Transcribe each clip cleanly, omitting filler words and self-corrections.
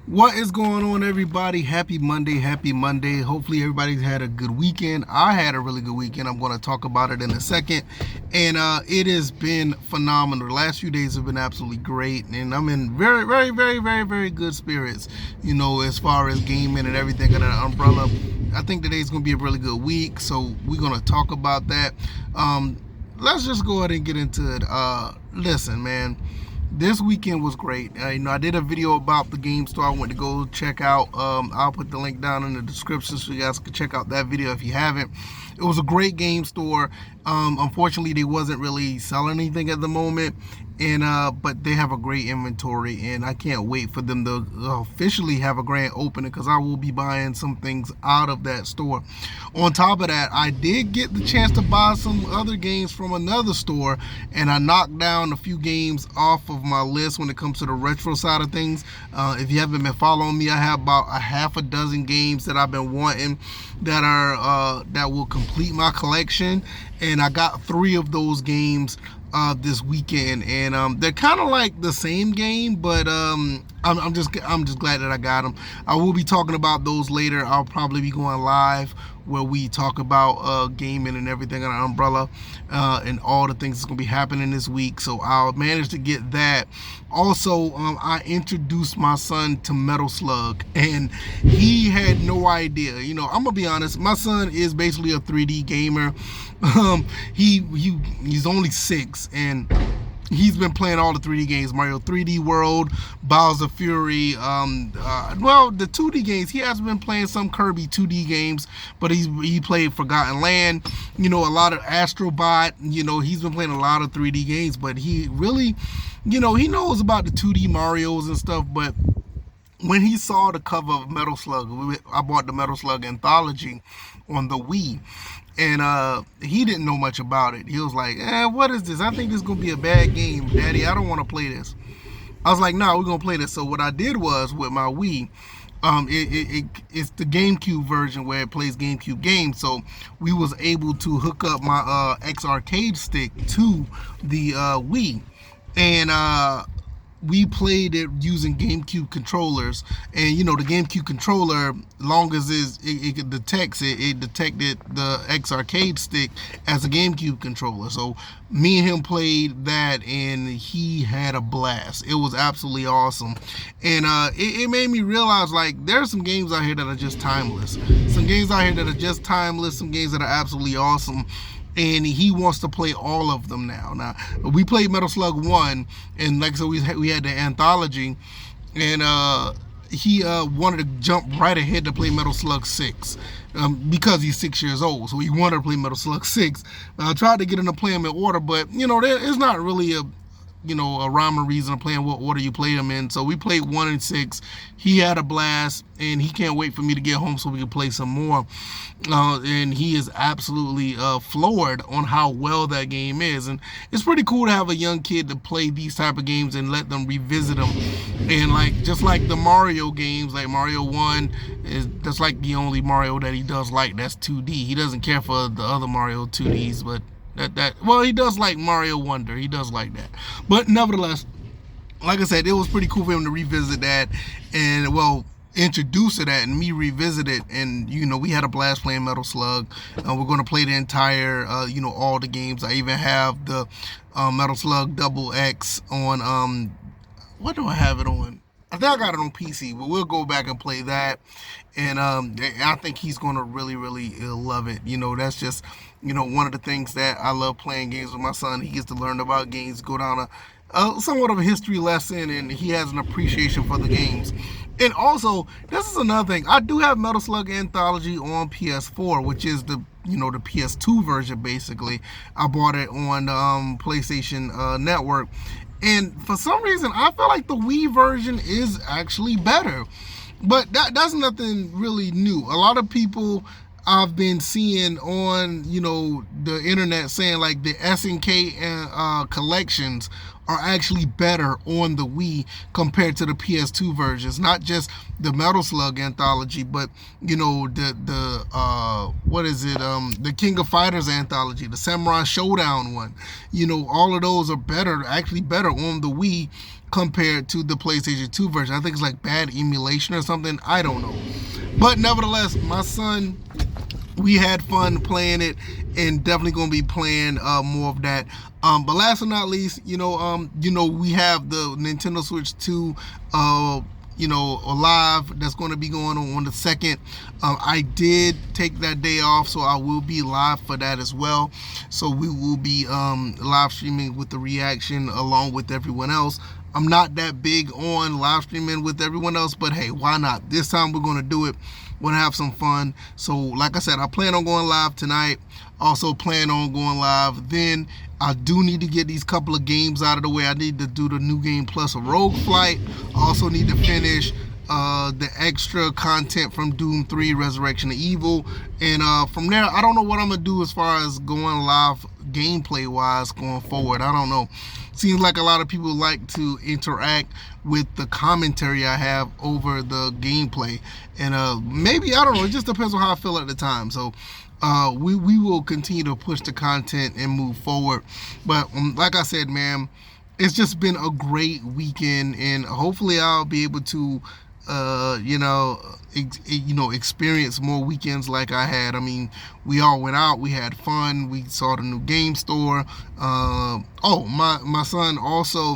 What is going on, everybody? Happy Monday. Happy Monday. Hopefully, everybody's had a good weekend. I had a really good weekend. I'm going to talk about it in a second. And it has been phenomenal. The last few days have been absolutely great. And I'm in very, very, very, very, very good spirits, as far as gaming and everything under the umbrella. I think today's going to be a really good week. So, we're going to talk about that. Let's just go ahead and get into it. Listen, man, this weekend was great. I did a video about the game store I went to go check out. I'll put the link down in the description so you guys can check out that video if you haven't. It was a great game store. Unfortunately, they wasn't really selling anything at the moment, and but they have a great inventory, and I can't wait for them to officially have a grand opening because I will be buying some things out of that store. On top of that, I did get the chance to buy some other games from another store, and I knocked down a few games off of my list when it comes to the retro side of things. If you haven't been following me, I have about a half a dozen games that I've been wanting that will complete my collection, and I got 3 of those games this weekend, and they're kind of like the same game, but I'm just glad that I got them. I will be talking about those later. I'll probably be going live where we talk about gaming and everything on an umbrella, and all the things that's gonna be happening this week. So I'll manage to get that. Also, I introduced my son to Metal Slug, and he had no idea. I'm gonna be honest. My son is basically a 3D gamer. He's only 6, and he's been playing all the 3D games: Mario 3D World, Bowser Fury. Well, the 2D games, he has been playing some Kirby 2D games, but he played Forgotten Land. A lot of Astrobot. He's been playing a lot of 3D games, but he really, he knows about the 2D Mario's and stuff. But when he saw the cover of Metal Slug, I bought the Metal Slug Anthology on the Wii, and he didn't know much about it. He was like, what is this? I think this is going to be a bad game, Daddy. I don't want to play this. I was like, no, we're going to play this. So what I did was, with my Wii, it's the GameCube version where it plays GameCube games. So we was able to hook up my X arcade stick to the Wii, and we played it using GameCube controllers. And the GameCube controller, long as it detects it detected the X arcade stick as a GameCube controller. So me and him played that, and he had a blast. It was absolutely awesome. And it made me realize, like, there's some games out here that are just timeless. Some games out here that are just timeless. Some games that are absolutely awesome, and he wants to play all of them now. Now, we played Metal Slug 1, and like I said, we had the Anthology, and he wanted to jump right ahead to play Metal Slug 6 because he's 6 years old, so he wanted to play Metal Slug 6. I tried to get him to play them in order, but it's not really a rhyme or reason to play in what order you play them in. So we played 1 and 6. He had a blast, and he can't wait for me to get home so we can play some more. And he is absolutely floored on how well that game is. And it's pretty cool to have a young kid to play these type of games and let them revisit them. And just like the Mario games, like Mario 1 that's like the only Mario that he does like that's 2D. He doesn't care for the other Mario 2Ds, but well, he does like Mario Wonder. He does like that. But nevertheless, like I said, it was pretty cool for him to revisit that, and introduce to that, and me revisit it. And we had a blast playing Metal Slug. We're going to play the entire all the games. I even have the Metal Slug Double X on what do I have it on? I think I got it on PC, but we'll go back and play that. And I think he's going to really, really love it. That's just, one of the things that I love playing games with my son. He gets to learn about games, go down a somewhat of a history lesson, and he has an appreciation for the games. And also, this is another thing. I do have Metal Slug Anthology on PS4, which is the the PS2 version, basically. I bought it on PlayStation Network. And for some reason, I feel like the Wii version is actually better. But that's nothing really new. A lot of people I've been seeing on the internet saying like the SNK collections are actually better on the Wii compared to the PS2 versions. Not just the Metal Slug Anthology, but the what is it? The King of Fighters Anthology, the Samurai Showdown one. All of those are actually better on the Wii compared to the PlayStation 2 version. I think it's like bad emulation or something. I don't know. But nevertheless, my son, we had fun playing it, and definitely gonna be playing more of that. But last but not least, we have the Nintendo Switch 2 live that's going to be going on the 2nd. I did take that day off, so I will be live for that as well. So we will be live streaming with the reaction along with everyone else. I'm not that big on live streaming with everyone else, but hey, why not? This time we're going to do it. We're going to have some fun. So like I said, I plan on going live tonight. Also plan on going live. Then I do need to get these couple of games out of the way. I need to do the New Game Plus of Rogue Flight. I also need to finish the extra content from Doom 3 Resurrection of Evil. And from there, I don't know what I'm going to do as far as going live gameplay wise going forward. I don't know. Seems like a lot of people like to interact with the commentary I have over the gameplay. And maybe, I don't know, it just depends on how I feel at the time. So we will continue to push the content and move forward. But like I said, man, it's just been a great weekend, and hopefully I'll be able to experience more weekends like I had. I mean, we all went out, we had fun, we saw the new game store. My son also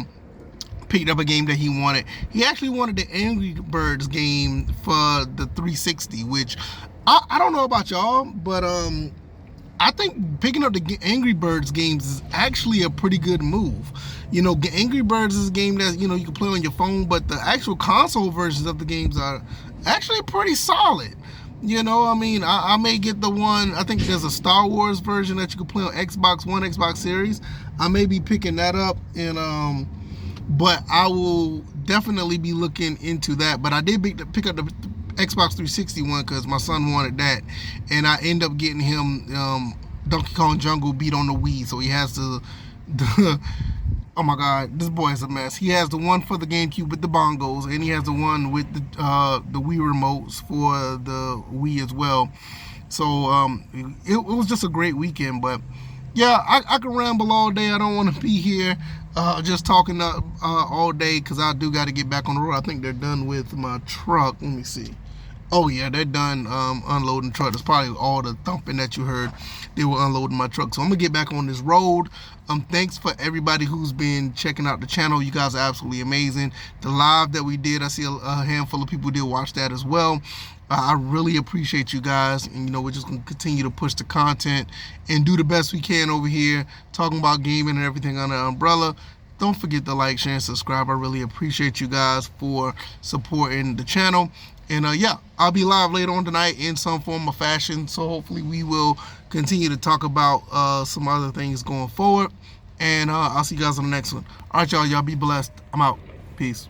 picked up a game that he wanted. He actually wanted the Angry Birds game for the 360, which I don't know about y'all, but I think picking up the Angry Birds games is actually a pretty good move. Angry Birds is a game that, you can play on your phone, but the actual console versions of the games are actually pretty solid. I may get the one, I think there's a Star Wars version that you can play on Xbox One, Xbox Series. I may be picking that up, and but I will definitely be looking into that. But I did pick up the Xbox 360 one because my son wanted that, and I end up getting him Donkey Kong Jungle Beat on the Wii, so he has the oh my god, this boy is a mess. He has the one for the GameCube with the bongos, and he has the one with the Wii remotes for the Wii as well. So it was just a great weekend. But yeah, I can ramble all day. I don't want to be here just talking all day, because I do got to get back on the road. I think they're done with my truck. Let me see. Oh yeah, they're done unloading the truck. That's probably all the thumping that you heard. They were unloading my truck. So I'm gonna get back on this road. Thanks for everybody who's been checking out the channel. You guys are absolutely amazing. The live that we did, I see a handful of people did watch that as well. I really appreciate you guys, and we're just gonna continue to push the content and do the best we can over here, talking about gaming and everything under the umbrella. Don't forget to like, share, and subscribe. I really appreciate you guys for supporting the channel. And yeah, I'll be live later on tonight in some form or fashion. So hopefully we will continue to talk about some other things going forward. And I'll see you guys on the next one. All right, y'all be blessed. I'm out. Peace.